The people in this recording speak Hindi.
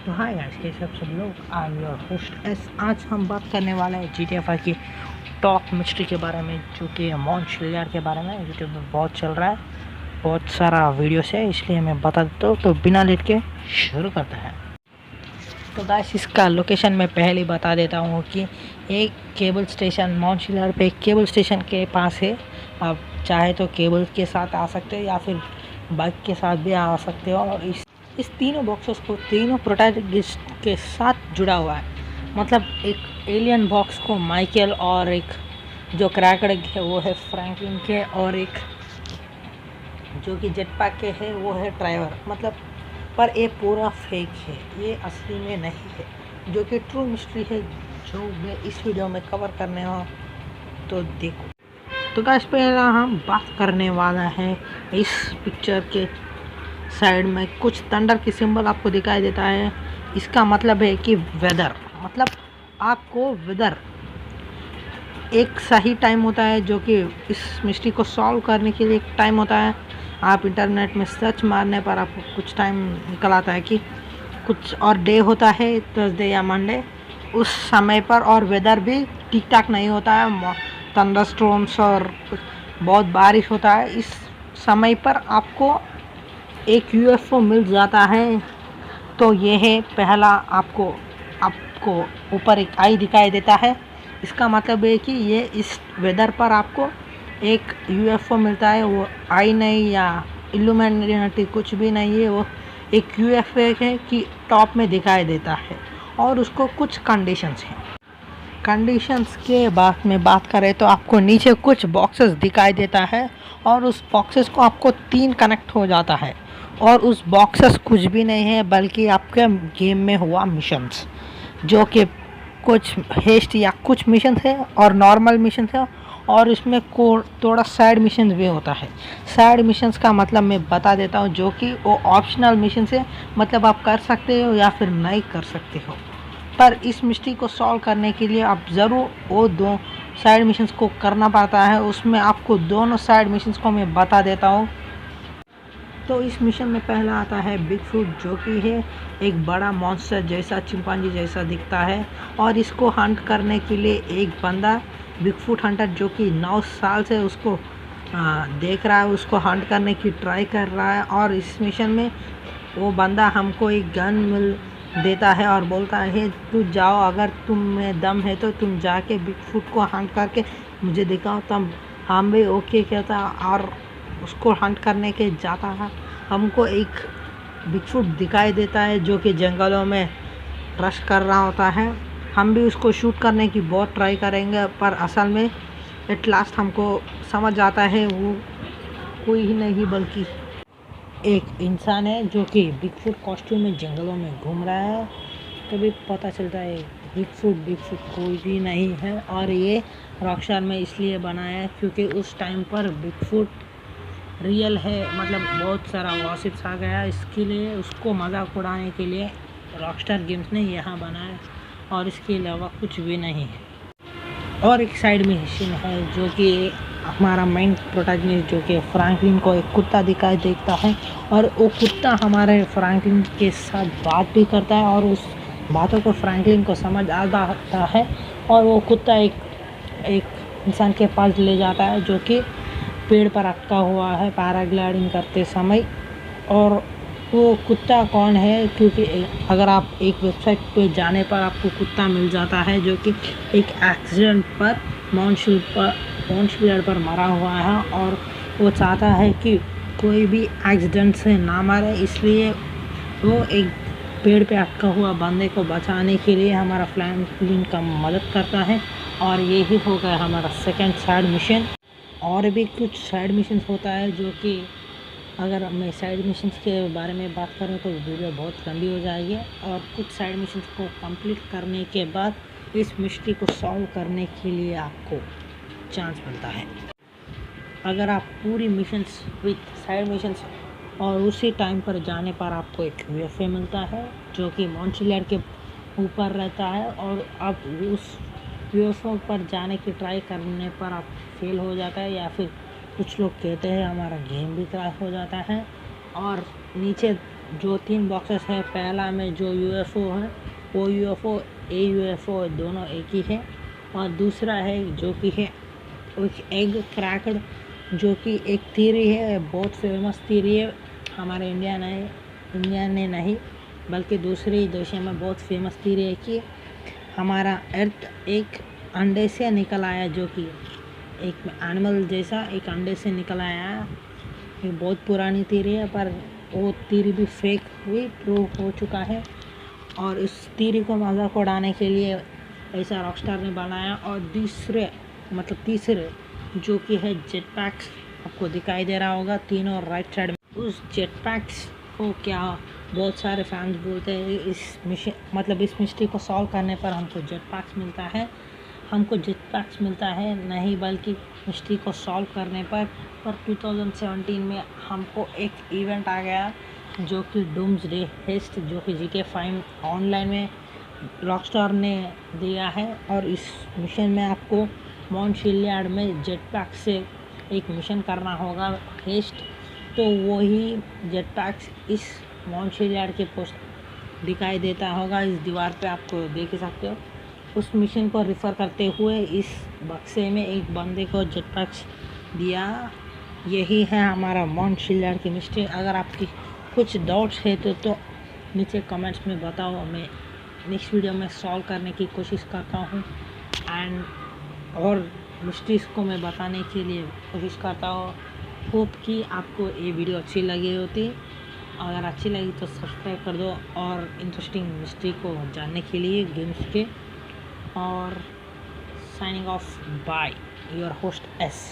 तो हाय गाइस, कैसे आप सब लोग। I am your host S. आज हम बात करने वाले हैं GTA 5 की टॉप मिस्ट्री के बारे में, जो कि मॉन्शलियर के बारे में यूट्यूब में बहुत चल रहा है, बहुत सारा वीडियोस है, इसलिए मैं बता देता हूँ। तो बिना लेट के शुरू करते हैं। तो गाइस, इसका लोकेशन मैं पहले ही बता देता हूँ कि एक केबल स्टेशन मॉन्शलियर पे एक केबल स्टेशन के पास है। आप चाहे तो केबल के साथ आ सकते हो या फिर बाइक के साथ भी आ सकते हो। और इस तीनों बॉक्सेस को तीनों प्रोटैगनिस्ट के साथ जुड़ा हुआ है। मतलब एक एलियन बॉक्स को माइकल, और एक जो क्रैकड है वो है फ्रैंकलिन के, और एक जो कि जेटपैक के है वो है ट्राइवर। मतलब पर ये पूरा फेक है, ये असली में नहीं है, जो कि ट्रू मिस्ट्री है, जो मैं इस वीडियो में कवर करने वाला। तो देखो। तो गाइस, पहला हम बात करने वाला है इस पिक्चर के साइड में कुछ थंडर की सिंबल आपको दिखाई देता है। इसका मतलब है कि वेदर, मतलब आपको वेदर एक सही टाइम होता है, जो कि इस मिस्ट्री को सॉल्व करने के लिए एक टाइम होता है। आप इंटरनेट में सर्च मारने पर आपको कुछ टाइम निकल आता है कि कुछ और डे होता है, थर्सडे या मंडे, उस समय पर। और वेदर भी ठीक ठाक नहीं होता है, थंडरस्टॉर्म्स और बहुत बारिश होता है। इस समय पर आपको एक यूएफओ मिल जाता है। तो ये है पहला, आपको ऊपर एक आई दिखाई देता है। इसका मतलब है कि ये इस वेदर पर आपको एक यूएफओ मिलता है। वो आई नहीं या इल्यूमिनेटी कुछ भी नहीं है, वो एक यूएफओ है कि टॉप में दिखाई देता है। और उसको कुछ कंडीशंस हैं। कंडीशंस के बाद में बात करें तो आपको नीचे कुछ बॉक्सेस दिखाई देता है, और उस बॉक्सेस को आपको 3 कनेक्ट हो जाता है। और उस बॉक्सेस कुछ भी नहीं है, बल्कि आपके गेम में हुआ मिशंस, जो कि कुछ हेस्ट या कुछ मिशन है और नॉर्मल मिशन है। और इसमें थोड़ा साइड मिशन भी होता है। साइड मिशंस का मतलब मैं बता देता हूँ, जो कि वो ऑप्शनल मिशन है, मतलब आप कर सकते हो या फिर नहीं कर सकते हो। पर इस मिस्ट्री को सॉल्व करने के लिए आप ज़रूर वो 2 साइड मिशंस को करना पड़ता है। उसमें आपको दोनों साइड मिशंस को मैं बता देता हूँ। तो इस मिशन में पहला आता है बिगफुट, जो कि है एक बड़ा मॉन्स्टर जैसा, चिंपांजी जैसा दिखता है। और इसको हंट करने के लिए एक बंदा, बिगफुट हंटर, जो कि 9 साल से उसको देख रहा है, उसको हंट करने की ट्राई कर रहा है। और इस मिशन में वो बंदा हमको एक गन मिल देता है और बोलता है, तू जाओ, अगर तुम में दम है तो तुम जाके बिगफुट को हंट करके मुझे दिखाओ। तब हम भी ओके कहता और उसको हंट करने के जाता है। हमको एक बिगफुट दिखाई देता है, जो कि जंगलों में रश कर रहा होता है। हम भी उसको शूट करने की बहुत ट्राई करेंगे, पर असल में एट लास्ट हमको समझ आता है वो कोई ही नहीं बल्कि एक इंसान है, जो कि बिगफुट कॉस्ट्यूम में जंगलों में घूम रहा है। तभी पता चलता है बिगफुट कोई भी नहीं है। और ये रॉकस्टार में इसलिए बनाया है क्योंकि उस टाइम पर बिगफुट रियल है, मतलब बहुत सारा गॉसिप्स आ गया। इसके लिए उसको मजाक उड़ाने के लिए रॉकस्टार गेम्स ने यहाँ बनाया, और इसके अलावा कुछ भी नहीं है। और एक साइड में मिशन है, जो कि हमारा मेन प्रोटैगनिस्ट, जो कि फ्रैंकलिन को एक कुत्ता दिखाई देता है। और वो कुत्ता हमारे फ्रैंकलिन के साथ बात भी करता है, और उस बातों को फ्रैंकलिन को समझ आ जाता है। और वो कुत्ता एक इंसान के पास ले जाता है, जो कि पेड़ पर अटका हुआ है पैराग्लाइडिंग करते समय। और वो कुत्ता कौन है, क्योंकि अगर आप एक वेबसाइट पे जाने पर आपको कुत्ता मिल जाता है, जो कि एक एक्सीडेंट पर मॉन्शलियर पर मरा हुआ है। और वो चाहता है कि कोई भी एक्सीडेंट से ना मरे, इसलिए वो एक पेड़ पे अटका हुआ बंदे को बचाने के लिए हमारा फ्रैंकलिन का मदद करता है। और यही हो गया हमारा सेकंड साइड मिशन। और भी कुछ साइड मिशंस होता है, जो कि अगर मैं साइड मिशंस के बारे में बात करूं तो वीडियो बहुत लंबी हो जाएगी। और कुछ साइड मिशंस को कंप्लीट करने के बाद इस मिस्ट्री को सॉल्व करने के लिए आपको चांस मिलता है। अगर आप पूरी मिशंस विथ साइड मिशंस और उसी टाइम पर जाने पर आपको एक यूएफओ मिलता है, जो कि मॉन्शलियर के ऊपर रहता है। और आप उस यूएफओ पर जाने की ट्राई करने पर आप फेल हो जाता है, या फिर कुछ लोग कहते हैं हमारा गेम भी क्रैश हो जाता है। और नीचे जो 3 बॉक्सेस है, पहला में जो यूएफओ है वो यूएफओ यूएफओ दोनों एक ही है, और दूसरा है जो कि है एक एग क्रैक्ड, जो कि एक थ्योरी है, बहुत फेमस थ्योरी है। हमारे इंडिया ने नहीं बल्कि दूसरे देशों में बहुत फेमस थ्योरी है कि हमारा अर्थ एक अंडे से निकल आया, जो कि एक एनिमल जैसा एक अंडे से निकल आया। ये बहुत पुरानी थ्योरी है, पर वो थ्योरी भी फेक हुई, प्रूव हो चुका है। और इस थ्योरी को मजाक उड़ाने के लिए ऐसा रॉकस्टार ने बनाया। और तीसरे जो कि है जेट पैक्स, आपको दिखाई दे रहा होगा तीनों राइट साइड में। उस जेट पैक्स को क्या बहुत सारे फैंस बोलते हैं, इस मिस्ट्री को सॉल्व करने पर हमको जेट पैक्स मिलता है, नहीं बल्कि मिस्ट्री को सॉल्व करने पर 2017 में हमको एक इवेंट आ गया जो कि डूम्सडे हेस्ट, जो कि GTA 5 ऑनलाइन में रॉकस्टार ने दिया है। और इस मिशन में आपको मॉन्शिलियार्ड में जेट पैक से एक मिशन करना होगा हेस्ट। तो वही जेट पैक्स इस मॉन्शिलियार्ड के पोस्ट दिखाई देता होगा, इस दीवार पे आपको देख ही सकते हो। उस मिशन को रिफ़र करते हुए इस बक्से में एक बंदे को जेट पैक्स दिया। यही है हमारा मॉन्शिलियार्ड की मिस्ट्री। अगर आपकी कुछ डाउट्स है तो नीचे कमेंट्स में बताओ, मैं नेक्स्ट वीडियो में सॉल्व करने की कोशिश करता हूँ। एंड और मिस्ट्रीज़ को मैं बताने के लिए कोशिश करता हूँ। होप कि आपको ये वीडियो अच्छी लगी होती। अगर अच्छी लगी तो सब्सक्राइब कर दो, और इंटरेस्टिंग मिस्ट्री को जानने के लिए गेम्स के। और signing off by your host S.